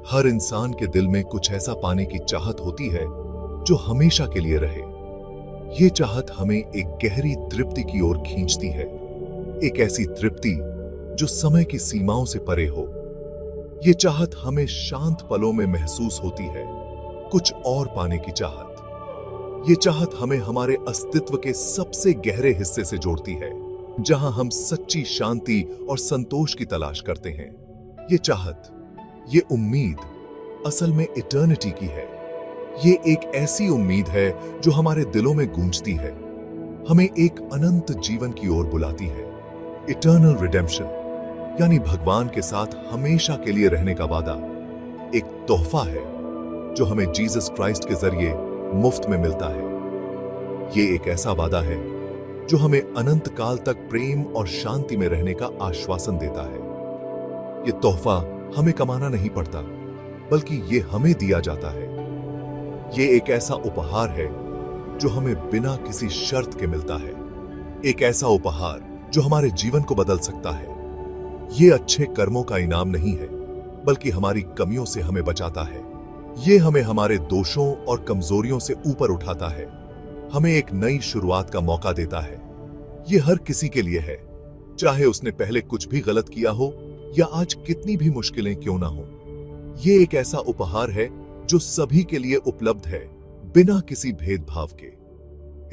हर इंसान के दिल में कुछ ऐसा पाने की चाहत होती है जो हमेशा के लिए रहे। ये चाहत हमें एक गहरी तृप्ति की ओर खींचती है, एक ऐसी तृप्ति जो समय की सीमाओं से परे हो। ये चाहत हमें शांत पलों में महसूस होती है, कुछ और पाने की चाहत। ये चाहत हमें हमारे अस्तित्व के सबसे गहरे हिस्से से जोड़ती है, जहां हम सच्ची शांति और संतोष की तलाश करते हैं। ये चाहत, ये उम्मीद असल में इटर्निटी की है। ये एक ऐसी उम्मीद है जो हमारे दिलों में गूंजती है, हमें एक अनंत जीवन की ओर बुलाती है। इटर्नल रिडेम्पशन यानी भगवान के साथ हमेशा के लिए रहने का वादा, एक तोहफा है जो हमें जीसस क्राइस्ट के जरिए मुफ्त में मिलता है। ये एक ऐसा वादा है जो हमें अनंत काल तक प्रेम और शांति में रहने का आश्वासन देता है। ये तोहफा हमें कमाना नहीं पड़ता, बल्कि ये हमें दिया जाता है। ये एक ऐसा उपहार है जो हमें बिना किसी शर्त के मिलता है, एक ऐसा उपहार जो हमारे जीवन को बदल सकता है। ये अच्छे कर्मों का इनाम नहीं है, बल्कि हमारी कमियों से हमें बचाता है। ये हमें हमारे दोषों और कमजोरियों से ऊपर उठाता है, हमें एक नई शुरुआत का मौका देता है। ये हर किसी के लिए है, चाहे उसने पहले कुछ भी गलत किया हो या आज कितनी भी मुश्किलें क्यों ना हो। ये एक ऐसा उपहार है जो सभी के लिए उपलब्ध है, बिना किसी भेदभाव के।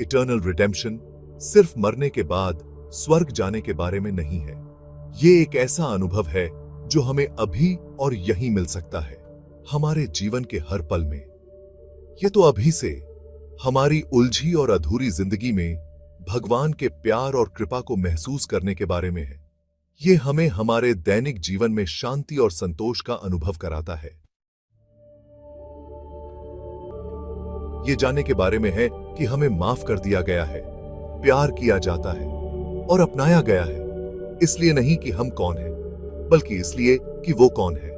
इटर्नल रिडेम्पशन सिर्फ मरने के बाद स्वर्ग जाने के बारे में नहीं है। ये एक ऐसा अनुभव है जो हमें अभी और यहीं मिल सकता है, हमारे जीवन के हर पल में। ये तो अभी से हमारी उलझी और अधूरी जिंदगी में भगवान के प्यार और कृपा को महसूस करने के बारे में है। ये हमें हमारे दैनिक जीवन में शांति और संतोष का अनुभव कराता है। ये जानने के बारे में है कि हमें माफ कर दिया गया है, प्यार किया जाता है और अपनाया गया है, इसलिए नहीं कि हम कौन हैं, बल्कि इसलिए कि वो कौन है।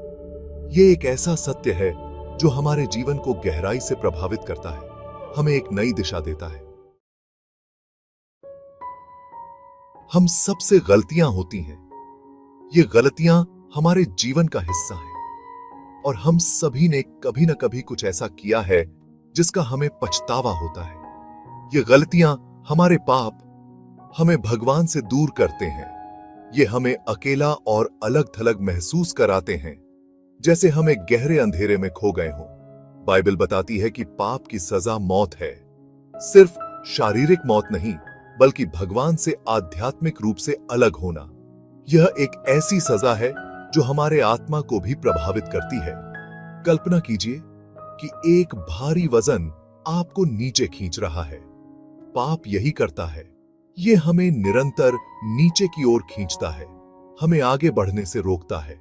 ये एक ऐसा सत्य है जो हमारे जीवन को गहराई से प्रभावित करता है, हमें एक नई दिशा देता है। हम सबसे गलतियां होती हैं। ये गलतियां हमारे जीवन का हिस्सा हैं और हम सभी ने कभी ना कभी कुछ ऐसा किया है जिसका हमें पछतावा होता है। ये गलतियां, हमारे पाप हमें भगवान से दूर करते हैं। ये हमें अकेला और अलग थलग महसूस कराते हैं, जैसे हमें गहरे अंधेरे में खो गए हों। बाइबल बताती है कि पाप की सजा मौत है, सिर्फ शारीरिक मौत नहीं, बल्कि भगवान से आध्यात्मिक रूप से अलग होना। यह एक ऐसी सजा है जो हमारे आत्मा को भी प्रभावित करती है। कल्पना कीजिए कि एक भारी वजन आपको नीचे खींच रहा है। पाप यही करता है, ये हमें निरंतर नीचे की ओर खींचता है, हमें आगे बढ़ने से रोकता है।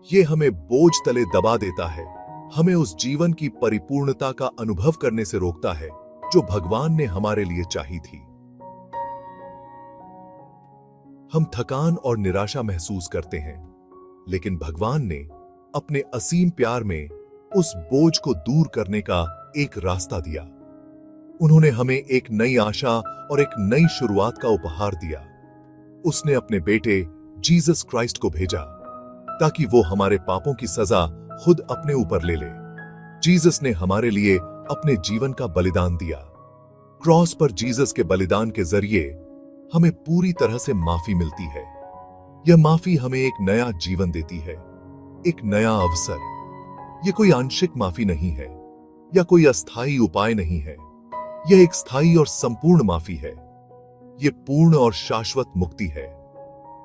ये हमें बोझ तले दबा देता है, हमें उस जीवन की परिपूर्णता का अनुभव करने से रोकता है जो भगवान ने हमारे लिए चाही थी। हम थकान और निराशा महसूस करते हैं, लेकिन भगवान ने अपने असीम प्यार में उस बोझ को दूर करने का एक रास्ता दिया। उन्होंने हमें एक नई आशा और एक नई शुरुआत का उपहार दिया। उसने अपने बेटे जीसस क्राइस्ट को भेजा ताकि वो हमारे पापों की सजा खुद अपने ऊपर ले ले। जीसस ने हमारे लिए अपने जीवन का बलिदान दिया। क्रॉस पर जीसस के बलिदान के जरिए हमें पूरी तरह से माफी मिलती है। यह माफी हमें एक नया जीवन देती है, एक नया अवसर। यह कोई आंशिक माफी नहीं है या कोई अस्थायी उपाय नहीं है, यह एक स्थायी और संपूर्ण माफी है। यह पूर्ण और शाश्वत मुक्ति है।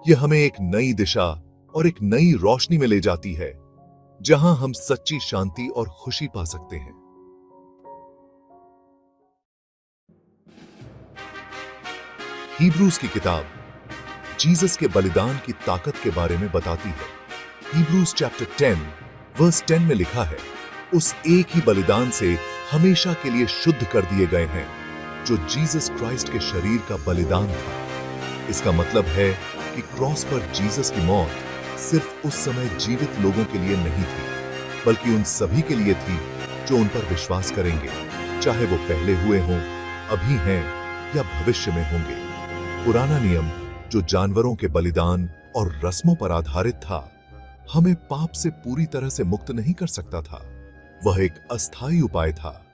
यह हमें एक नई दिशा और एक नई रोशनी में ले जाती है, जहां हम सच्ची शांति और खुशी पा सकते हैं। हिब्रूज की किताब जीसस के बलिदान की ताकत के बारे में बताती है। हिब्रूज चैप्टर 10 वर्स 10 में लिखा है, उस एक ही बलिदान से हमेशा के लिए शुद्ध कर दिए गए हैं जो जीसस क्राइस्ट के शरीर का बलिदान था। इसका मतलब है कि क्रॉस पर जीसस की मौत सिर्फ उस समय जीवित लोगों के लिए नहीं थी, बल्कि उन सभी के लिए थी जो उन पर विश्वास करेंगे, चाहे वो पहले हुए हों, अभी हैं या भविष्य में होंगे। पुराना नियम जो जानवरों के बलिदान और रस्मों पर आधारित था, हमें पाप से पूरी तरह से मुक्त नहीं कर सकता था। वह एक अस्थायी उपाय था,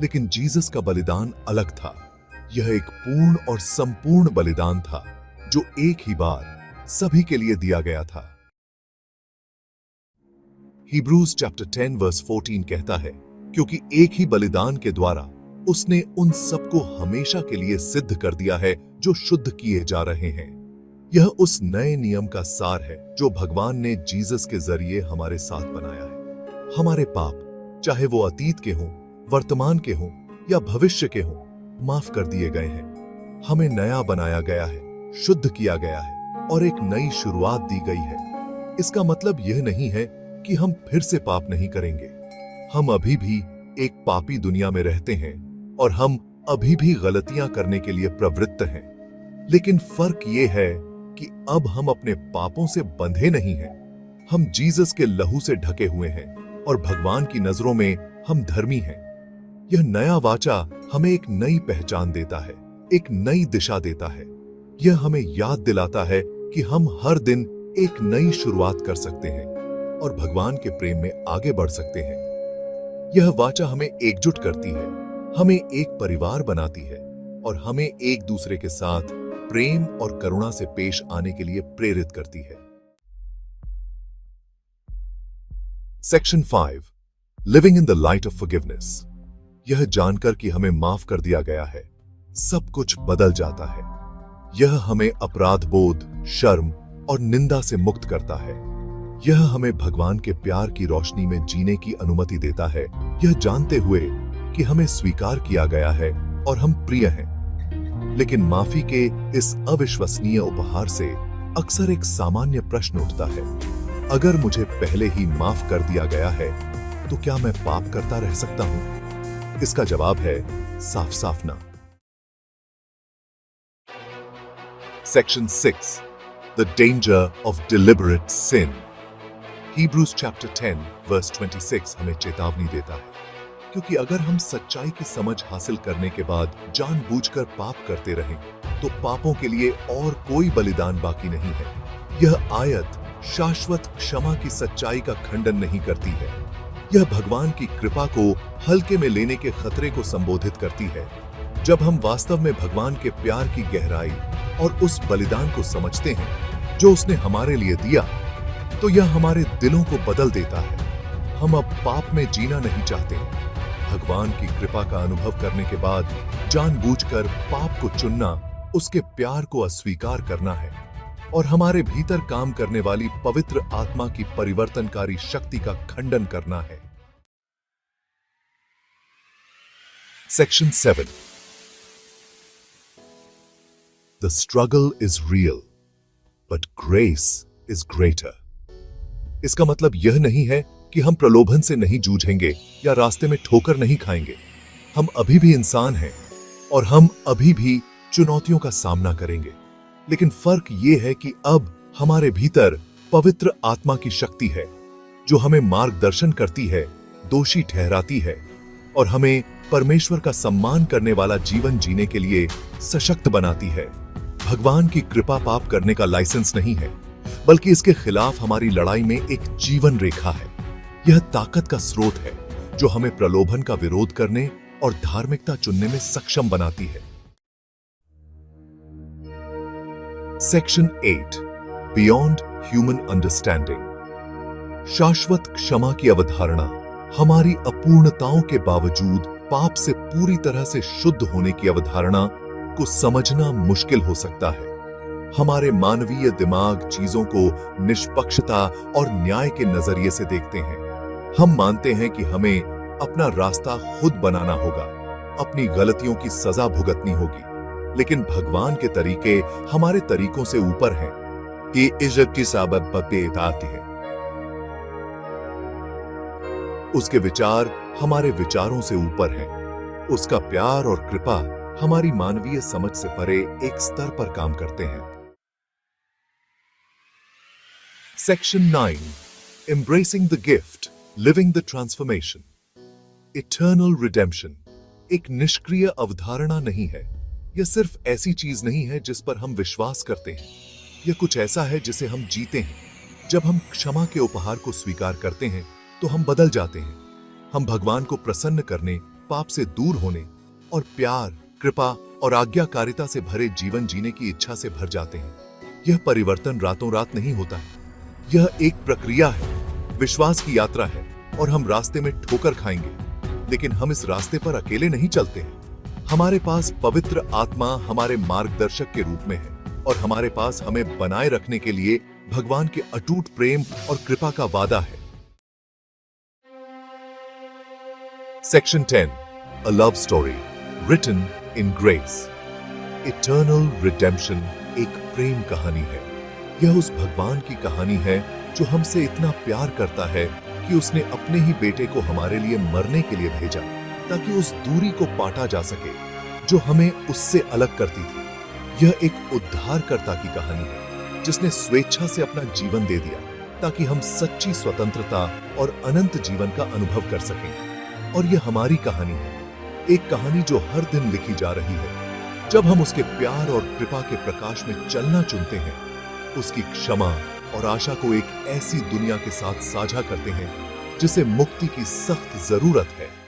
लेकिन जीसस का बलिदान अलग था। यह एक पूर्ण और संपूर्ण बलिदान था जो एक ही बार सभी के लिए दिया गया था। Hebrews chapter 10 verse 14 कहता है, क्योंकि एक ही बलिदान के द्वारा उसने उन सबको हमेशा के लिए सिद्ध कर दिया है जो शुद्ध किए जा रहे हैं। यह उस नए नियम का सार है जो भगवान ने जीसस के जरिए हमारे साथ बनाया है। हमारे पाप, चाहे वो अतीत के हों, वर्तमान के हों या भविष्य के हों, माफ कर दिए गए हैं। हमें नया बनाया गया है, शुद्ध किया गया है और एक नई शुरुआत दी गई है। इसका मतलब यह नहीं है कि हम फिर से पाप नहीं करेंगे। हम अभी भी एक पापी दुनिया में रहते हैं और हम अभी भी गलतियां करने के लिए प्रवृत्त हैं। लेकिन फर्क यह है कि अब हम अपने पापों से बंधे नहीं हैं। हम जीसस के लहू से ढके हुए हैं और भगवान की नजरों में हम धर्मी हैं। यह नया वाचा हमें एक नई पहचान देता है, एक नई दिशा देता है। यह हमें याद दिलाता है कि हम हर दिन एक नई शुरुआत कर सकते हैं और भगवान के प्रेम में आगे बढ़ सकते हैं। यह वाचा हमें एकजुट करती है, हमें एक परिवार बनाती है और हमें एक दूसरे के साथ प्रेम और करुणा से पेश आने के लिए प्रेरित करती है। Section 5, living in the light of forgiveness. यह जानकर कि हमें माफ कर दिया गया है, सब कुछ बदल जाता है। यह हमें अपराध बोध, शर्म और निंदा से मुक्त करता है। यह हमें भगवान के प्यार की रोशनी में जीने की अनुमति देता है, यह जानते हुए कि हमें स्वीकार किया गया है और हम प्रिय हैं। लेकिन माफी के इस अविश्वसनीय उपहार से अक्सर एक सामान्य प्रश्न उठता है, अगर मुझे पहले ही माफ कर दिया गया है तो क्या मैं पाप करता रह सकता हूं? इसका जवाब है साफ साफ ना। Section 6, the danger of deliberate sin. Hebrews chapter 10 verse 26 हमें चेतावनी देता है, क्योंकि अगर हम सच्चाई की समझ हासिल करने के बाद जानबूझकर पाप करते रहें तो पापों के लिए और कोई बलिदान बाकी नहीं है। यह आयत शाश्वत क्षमा की सच्चाई का खंडन नहीं करती है। यह भगवान की कृपा को हल्के में लेने के खतरे को संबोधित करती है। जब हम वास्तव में भगवान के प्यार की गहराई और उस बलिदान को समझते हैं जो उसने हमारे लिए दिया, तो यह हमारे दिलों को बदल देता है। हम अब पाप में जीना नहीं चाहते हैं। भगवान की कृपा का अनुभव करने के बाद जानबूझकर पाप को चुनना उसके प्यार को अस्वीकार करना है और हमारे भीतर काम करने वाली पवित्र आत्मा की परिवर्तनकारी शक्ति का खंडन करना है। Section 7, the struggle is real but grace is greater. इसका मतलब यह नहीं है कि हम प्रलोभन से नहीं जूझेंगे या रास्ते में ठोकर नहीं खाएंगे। हम अभी भी इंसान हैं और हम अभी भी चुनौतियों का सामना करेंगे। लेकिन फर्क यह है कि अब हमारे भीतर पवित्र आत्मा की शक्ति है जो हमें मार्गदर्शन करती है, दोषी ठहराती है और हमें परमेश्वर का सम्मान करने वाला जीवन जीने के लिए सशक्त बनाती है। भगवान की कृपा पाप करने का लाइसेंस नहीं है, बल्कि इसके खिलाफ हमारी लड़ाई में एक जीवन रेखा है। यह ताकत का स्रोत है जो हमें प्रलोभन का विरोध करने और धार्मिकता चुनने में सक्षम बनाती है। Section 8, beyond human understanding. शाश्वत क्षमा की अवधारणा हमारी अपूर्णताओं के बावजूद पाप से पूरी तरह से शुद्ध होने की अवधारणा को समझना मुश्किल हो सकता है। हमारे मानवीय दिमाग चीजों को निष्पक्षता और न्याय के नजरिए से देखते हैं। हम मानते हैं कि हमें अपना रास्ता खुद बनाना होगा, अपनी गलतियों की सजा भुगतनी होगी। लेकिन भगवान के तरीके हमारे तरीकों से ऊपर हैं। ये इज्जत की साबत बतेत आती है। उसके विचार हमारे विचारों से ऊपर हैं। उसका प्यार और कृपा हमारी मानवीय समझ से परे एक स्तर पर काम करते हैं। Section 9, Embracing the Gift, Living the Transformation. Eternal Redemption एक निष्क्रिय अवधारणा नहीं है। यह सिर्फ ऐसी चीज नहीं है जिस पर हम विश्वास करते हैं। यह कुछ ऐसा है जिसे हम जीते हैं। जब हम क्षमा के उपहार को स्वीकार करते हैं तो हम बदल जाते हैं। हम भगवान को प्रसन्न करने, पाप से दूर होने और प्यार, कृपा और आज्ञाकारिता से भरे जीवन जीने की इच्छा से भर जाते हैं। यह परिवर्तन रातों रात नहीं होता है। यह एक प्रक्रिया है, विश्वास की यात्रा है और हम रास्ते में ठोकर खाएंगे, लेकिन हम इस रास्ते पर अकेले नहीं चलते हैं। हमारे पास पवित्र आत्मा हमारे मार्गदर्शक के रूप में है और हमारे पास हमें बनाए रखने के लिए भगवान के अटूट प्रेम और कृपा का वादा है। Section 10, A Love Story Written in Grace। Eternal redemption एक प्रेम कहानी है। यह उस भगवान की कहानी है जो हमसे इतना प्यार करता है कि उसने अपने ही बेटे को हमारे लिए मरने के लिए भेजा, ताकि उस दूरी को पाटा जा सके जो हमें उससे अलग करती थी। यह एक उद्धारकर्ता की कहानी है जिसने स्वेच्छा से अपना जीवन दे दिया ताकि हम सच्ची स्वतंत्रता और अनंत जीवन का अनुभव कर सकें। और यह हमारी कहानी है, एक कहानी जो हर दिन लिखी जा रही है। जब हम उसके प्यार और कृपा के प्रकाश में चलना चुनते हैं, उसकी क्षमा और आशा को एक ऐसी दुनिया के साथ साझा करते हैं जिसे मुक्ति की सख्त जरूरत है।